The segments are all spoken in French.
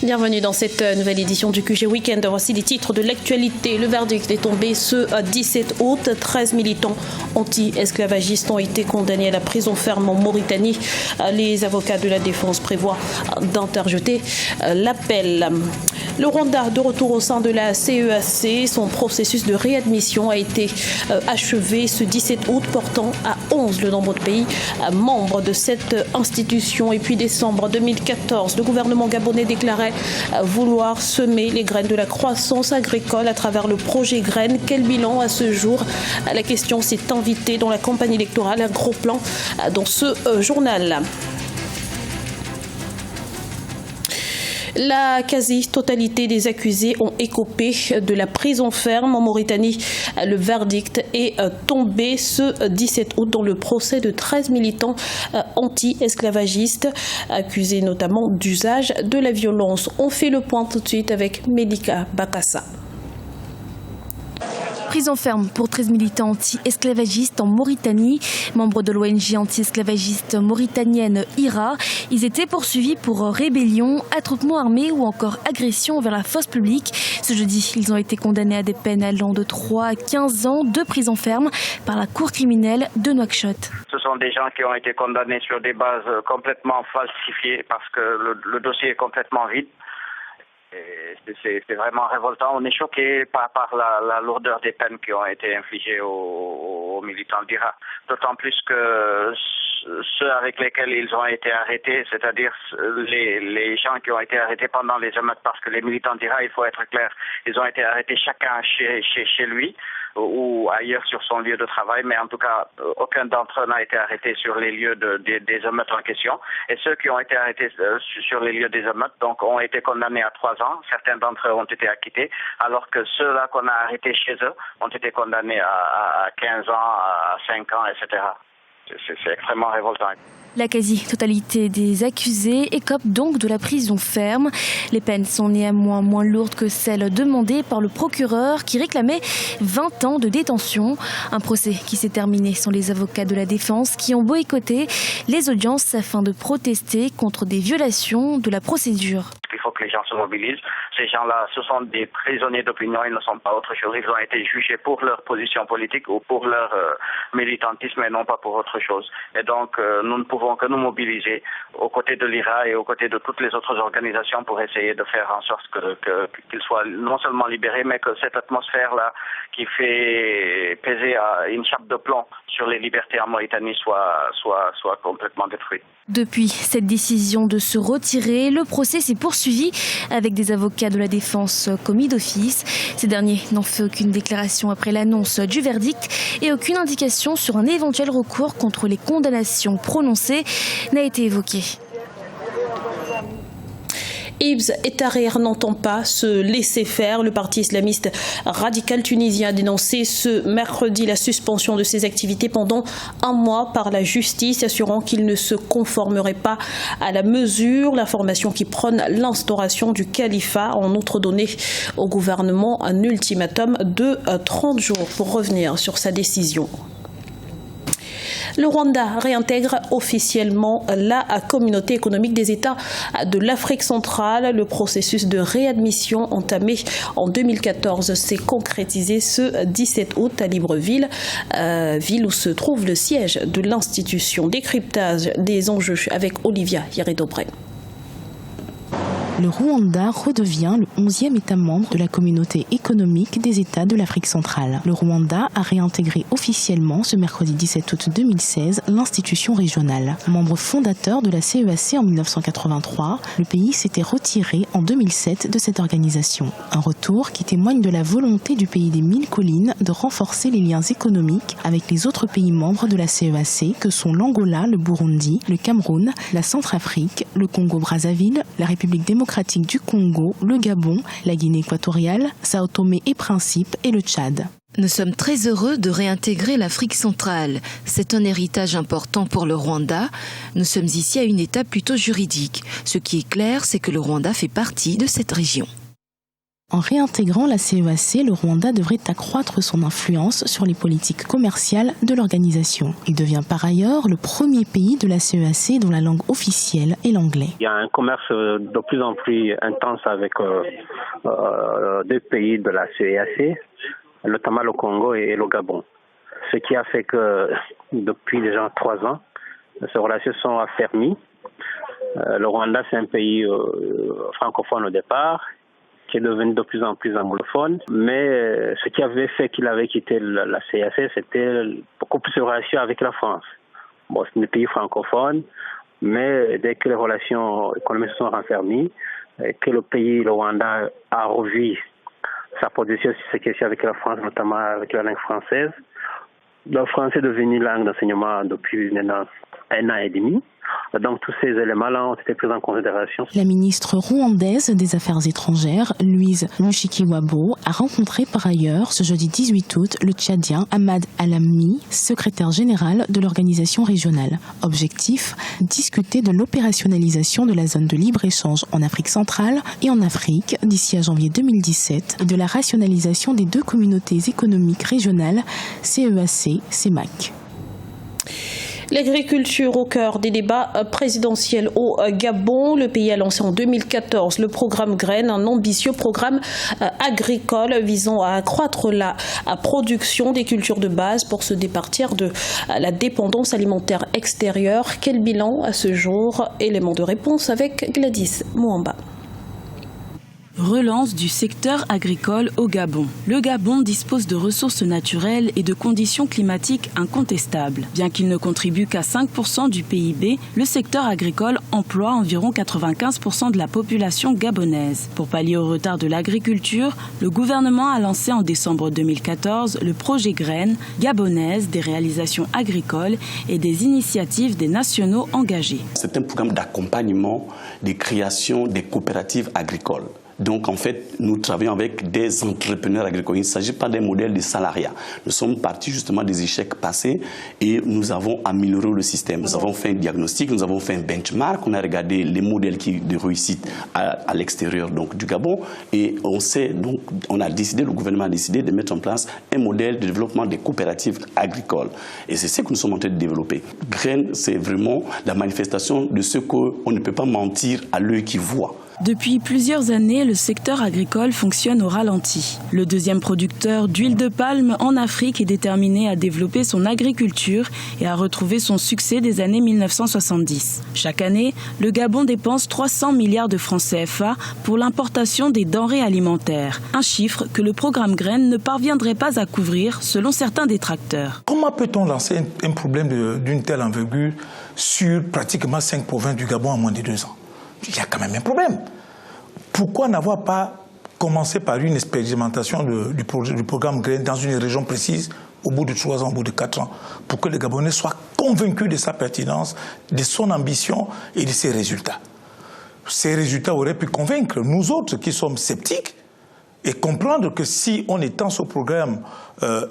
Bienvenue dans cette nouvelle édition du QG Weekend. Voici les titres de l'actualité. Le verdict est tombé ce 17 août. 13 militants anti-esclavagistes ont été condamnés à la prison ferme en Mauritanie. Les avocats de la défense prévoient d'interjeter l'appel. Le Rwanda, de retour au sein de la CEAC, son processus de réadmission a été achevé ce 17 août, portant à 11 le nombre de pays membres de cette institution. Et puis décembre 2014, le gouvernement gabonais déclarait vouloir semer les graines de la croissance agricole à travers le projet Graines. Quel bilan à ce jour? La question s'est invitée dans la campagne électorale. Un gros plan dans ce journal. La quasi-totalité des accusés ont écopé de la prison ferme en Mauritanie. Le verdict est tombé ce 17 août dans le procès de 13 militants anti-esclavagistes, accusés notamment d'usage de la violence. On fait le point tout de suite avec Melika Bakassa. Prison ferme pour 13 militants anti-esclavagistes en Mauritanie, membres de l'ONG anti-esclavagiste mauritanienne IRA. Ils étaient poursuivis pour rébellion, attroupement armé ou encore agression vers la force publique. Ce jeudi, ils ont été condamnés à des peines allant de 3 à 15 ans de prison ferme par la cour criminelle de Nouakchott. Ce sont des gens qui ont été condamnés sur des bases complètement falsifiées parce que le dossier est complètement vide. C'est vraiment révoltant. On est choqué par la lourdeur des peines qui ont été infligées aux militants d'IRA. D'autant plus que ceux avec lesquels ils ont été arrêtés, c'est-à-dire les gens qui ont été arrêtés pendant les émeutes, parce que les militants d'IRA, il faut être clair, ils ont été arrêtés chacun chez lui ou ailleurs sur son lieu de travail, mais en tout cas, aucun d'entre eux n'a été arrêté sur les lieux des émeutes en question. Et ceux qui ont été arrêtés sur les lieux des émeutes, donc, ont été condamnés à 3 ans. Certains d'entre eux ont été acquittés, alors que ceux-là qu'on a arrêtés chez eux ont été condamnés à 15 ans, à 5 ans, etc. C'est extrêmement révoltant. La quasi-totalité des accusés écopent donc de la prison ferme. Les peines sont néanmoins moins lourdes que celles demandées par le procureur qui réclamait 20 ans de détention. Un procès qui s'est terminé sans les avocats de la défense qui ont boycotté les audiences afin de protester contre des violations de la procédure. Il faut que les gens se mobilisent. Ces gens-là, ce sont des prisonniers d'opinion, ils ne sont pas autre chose. Ils ont été jugés pour leur position politique ou pour leur militantisme et non pas pour autre chose. Et donc, nous ne pouvons que nous mobiliser aux côtés de l'IRA et aux côtés de toutes les autres organisations pour essayer de faire en sorte qu'ils soient non seulement libérés, mais que cette atmosphère-là qui fait peser une chape de plomb sur les libertés en Mauritanie soit complètement détruite. Depuis cette décision de se retirer, le procès s'est poursuivi avec des avocats de la défense commis d'office. Ces derniers n'ont fait aucune déclaration après l'annonce du verdict et aucune indication sur un éventuel recours contre les condamnations prononcées n'a été évoquée. Ibs et Tahrir n'entend pas se laisser faire. Le parti islamiste radical tunisien a dénoncé ce mercredi la suspension de ses activités pendant 1 mois par la justice, assurant qu'il ne se conformerait pas à la mesure. L'information qui prône l'instauration du califat a en outre donné au gouvernement un ultimatum de 30 jours pour revenir sur sa décision. Le Rwanda réintègre officiellement la communauté économique des États de l'Afrique centrale. Le processus de réadmission entamé en 2014 s'est concrétisé ce 17 août à Libreville, ville où se trouve le siège de l'institution. Décryptage des enjeux avec Olivia Hieré-Dobré. Le Rwanda redevient le 11e État membre de la communauté économique des États de l'Afrique centrale. Le Rwanda a réintégré officiellement ce mercredi 17 août 2016 l'institution régionale. Membre fondateur de la CEAC en 1983, le pays s'était retiré en 2007 de cette organisation. Un retour qui témoigne de la volonté du pays des 1000 collines de renforcer les liens économiques avec les autres pays membres de la CEAC que sont l'Angola, le Burundi, le Cameroun, la Centrafrique, le Congo-Brazzaville, la République démocratique du Congo, le Gabon, la Guinée équatoriale, Sao Tomé et Principe et le Tchad. Nous sommes très heureux de réintégrer l'Afrique centrale. C'est un héritage important pour le Rwanda. Nous sommes ici à une étape plutôt juridique. Ce qui est clair, c'est que le Rwanda fait partie de cette région. En réintégrant la CEAC, le Rwanda devrait accroître son influence sur les politiques commerciales de l'organisation. Il devient par ailleurs le premier pays de la CEAC dont la langue officielle est l'anglais. Il y a un commerce de plus en plus intense avec deux pays de la CEAC, notamment le Congo et le Gabon. Ce qui a fait que depuis déjà 3 ans, ces relations sont affermies. Le Rwanda, c'est un pays francophone au départ, qui est devenu de plus en plus anglophone. Mais ce qui avait fait qu'il avait quitté la CEAC, c'était beaucoup plus de relations avec la France. Bon, c'est un pays francophone, mais dès que les relations économiques sont raffermies, que le pays, le Rwanda, a revu sa position sur ces questions avec la France, notamment avec la langue française. Le français est devenu langue d'enseignement depuis maintenant 1 an et demi. Donc tous ces éléments-là ont été pris en considération. La ministre rwandaise des Affaires étrangères, Louise Mushikiwabo, a rencontré par ailleurs ce jeudi 18 août le Tchadien Ahmad Alami, secrétaire général de l'organisation régionale. Objectif, discuter de l'opérationnalisation de la zone de libre-échange en Afrique centrale et en Afrique d'ici à janvier 2017 et de la rationalisation des 2 communautés économiques régionales CEAC-CEMAC. L'agriculture au cœur des débats présidentiels au Gabon. Le pays a lancé en 2014 le programme Graines, un ambitieux programme agricole visant à accroître la production des cultures de base pour se départir de la dépendance alimentaire extérieure. Quel bilan à ce jour? Élément de réponse avec Gladys Mouamba. Relance du secteur agricole au Gabon. Le Gabon dispose de ressources naturelles et de conditions climatiques incontestables. Bien qu'il ne contribue qu'à 5% du PIB, le secteur agricole emploie environ 95% de la population gabonaise. Pour pallier au retard de l'agriculture, le gouvernement a lancé en décembre 2014 le projet Graines, gabonaise des réalisations agricoles et des initiatives des nationaux engagés. C'est un programme d'accompagnement des créations des coopératives agricoles. Donc en fait, nous travaillons avec des entrepreneurs agricoles. Il ne s'agit pas d'un modèle de salariat. Nous sommes partis justement des échecs passés et nous avons amélioré le système. Nous avons fait un diagnostic, nous avons fait un benchmark, on a regardé les modèles de réussite à l'extérieur donc, du Gabon et le gouvernement a décidé de mettre en place un modèle de développement des coopératives agricoles. Et c'est ce que nous sommes en train de développer. Graines, c'est vraiment la manifestation de ce qu'on ne peut pas mentir à l'œil qui voit. Depuis plusieurs années, le secteur agricole fonctionne au ralenti. Le deuxième producteur d'huile de palme en Afrique est déterminé à développer son agriculture et à retrouver son succès des années 1970. Chaque année, le Gabon dépense 300 milliards de francs CFA pour l'importation des denrées alimentaires. Un chiffre que le programme Graines ne parviendrait pas à couvrir selon certains détracteurs. Comment peut-on lancer un problème d'une telle envergure sur pratiquement 5 provinces du Gabon en moins de 2 ans? Il y a quand même un problème. Pourquoi n'avoir pas commencé par une expérimentation du programme Graines dans une région précise au bout de 3 ans, au bout de 4 ans, pour que les Gabonais soient convaincus de sa pertinence, de son ambition et de ses résultats. Ces résultats auraient pu convaincre nous autres qui sommes sceptiques et comprendre que si on étend ce programme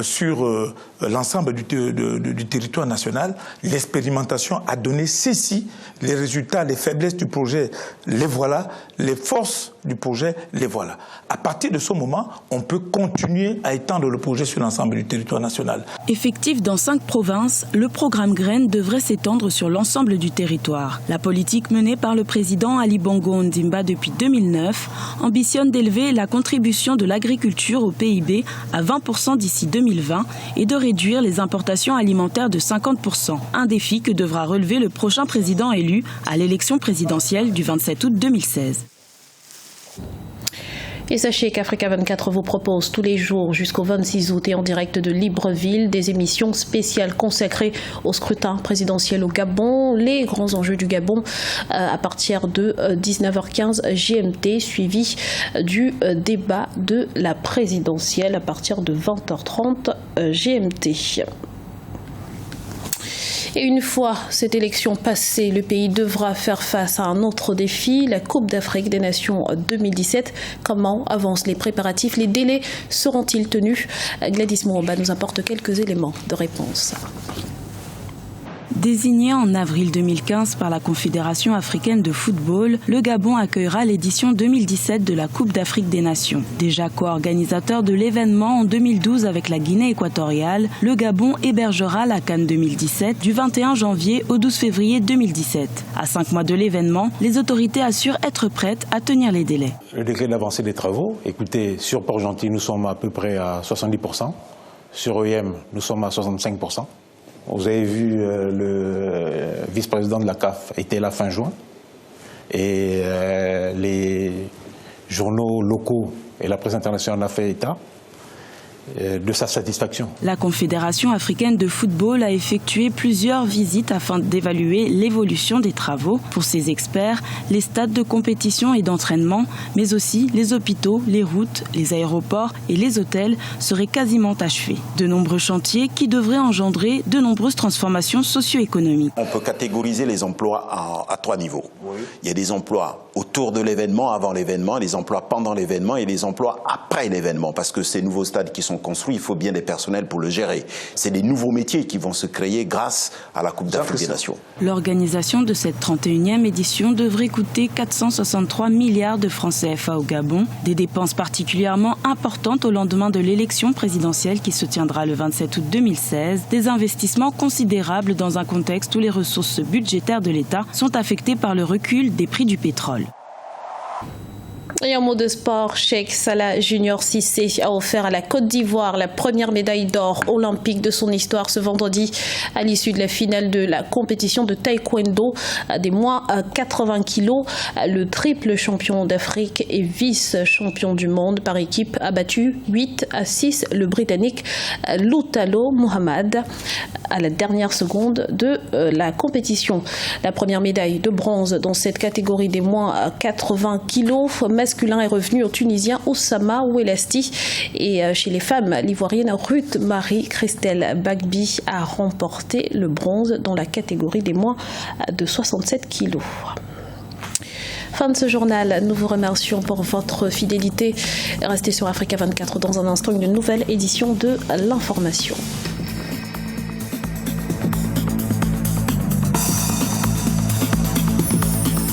sur l'ensemble du territoire national, l'expérimentation a donné ceci, les résultats, les faiblesses du projet, les voilà, les forces du projet, les voilà. À partir de ce moment, on peut continuer à étendre le projet sur l'ensemble du territoire national. Effectif dans 5 provinces, le programme Graines devrait s'étendre sur l'ensemble du territoire. La politique menée par le président Ali Bongo Ondimba depuis 2009 ambitionne d'élever la contribution de l'agriculture au PIB à 20% d'ici 2020 et de réduire les importations alimentaires de 50%. Un défi que devra relever le prochain président élu à l'élection présidentielle du 27 août 2016. Et sachez qu'Africa 24 vous propose tous les jours jusqu'au 26 août et en direct de Libreville des émissions spéciales consacrées au scrutin présidentiel au Gabon, les grands enjeux du Gabon à partir de 19h15 GMT, suivi du débat de la présidentielle à partir de 20h30 GMT. Et une fois cette élection passée, le pays devra faire face à un autre défi, la Coupe d'Afrique des Nations 2017. Comment avancent les préparatifs? Les délais seront-ils tenus? Gladys Mouamba nous apporte quelques éléments de réponse. Désigné en avril 2015 par la Confédération africaine de football, le Gabon accueillera l'édition 2017 de la Coupe d'Afrique des Nations. Déjà co-organisateur de l'événement en 2012 avec la Guinée équatoriale, le Gabon hébergera la CAN 2017 du 21 janvier au 12 février 2017. À 5 mois de l'événement, les autorités assurent être prêtes à tenir les délais. Le degré d'avancée des travaux, écoutez, sur Port-Gentil, nous sommes à peu près à 70%. Sur EM, nous sommes à 65%. Vous avez vu le vice-président de la CAF était là fin juin. Et les journaux locaux et la presse internationale ont fait état de sa satisfaction. La Confédération africaine de football a effectué plusieurs visites afin d'évaluer l'évolution des travaux. Pour ses experts, les stades de compétition et d'entraînement, mais aussi les hôpitaux, les routes, les aéroports et les hôtels seraient quasiment achevés. De nombreux chantiers qui devraient engendrer de nombreuses transformations socio-économiques. On peut catégoriser les emplois à 3 niveaux. Oui. Il y a des emplois autour de l'événement, avant l'événement, les emplois pendant l'événement et les emplois après l'événement. Parce que ces nouveaux stades qui sont construits, il faut bien des personnels pour le gérer. C'est des nouveaux métiers qui vont se créer grâce à la Coupe d'Afrique des Nations. L'organisation de cette 31e édition devrait coûter 463 milliards de francs CFA au Gabon, des dépenses particulièrement importantes au lendemain de l'élection présidentielle qui se tiendra le 27 août 2016, des investissements considérables dans un contexte où les ressources budgétaires de l'État sont affectées par le recul des prix du pétrole. Et en mot de sport, Cheikh Salah Junior Cissé a offert à la Côte d'Ivoire la première médaille d'or olympique de son histoire ce vendredi à l'issue de la finale de la compétition de taekwondo des moins 80 kilos. Le triple champion d'Afrique et vice-champion du monde par équipe a battu 8-6 le Britannique Lutalo Muhammad à la dernière seconde de la compétition. La première médaille de bronze dans cette catégorie des moins 80 kilos masculin est revenu au Tunisien Oussama Ouelasti. Et chez les femmes, l'Ivoirienne Ruth Marie-Christelle Bagby a remporté le bronze dans la catégorie des moins de 67 kilos. Fin de ce journal. Nous vous remercions pour votre fidélité. Restez sur Africa 24 dans un instant, une nouvelle édition de l'information.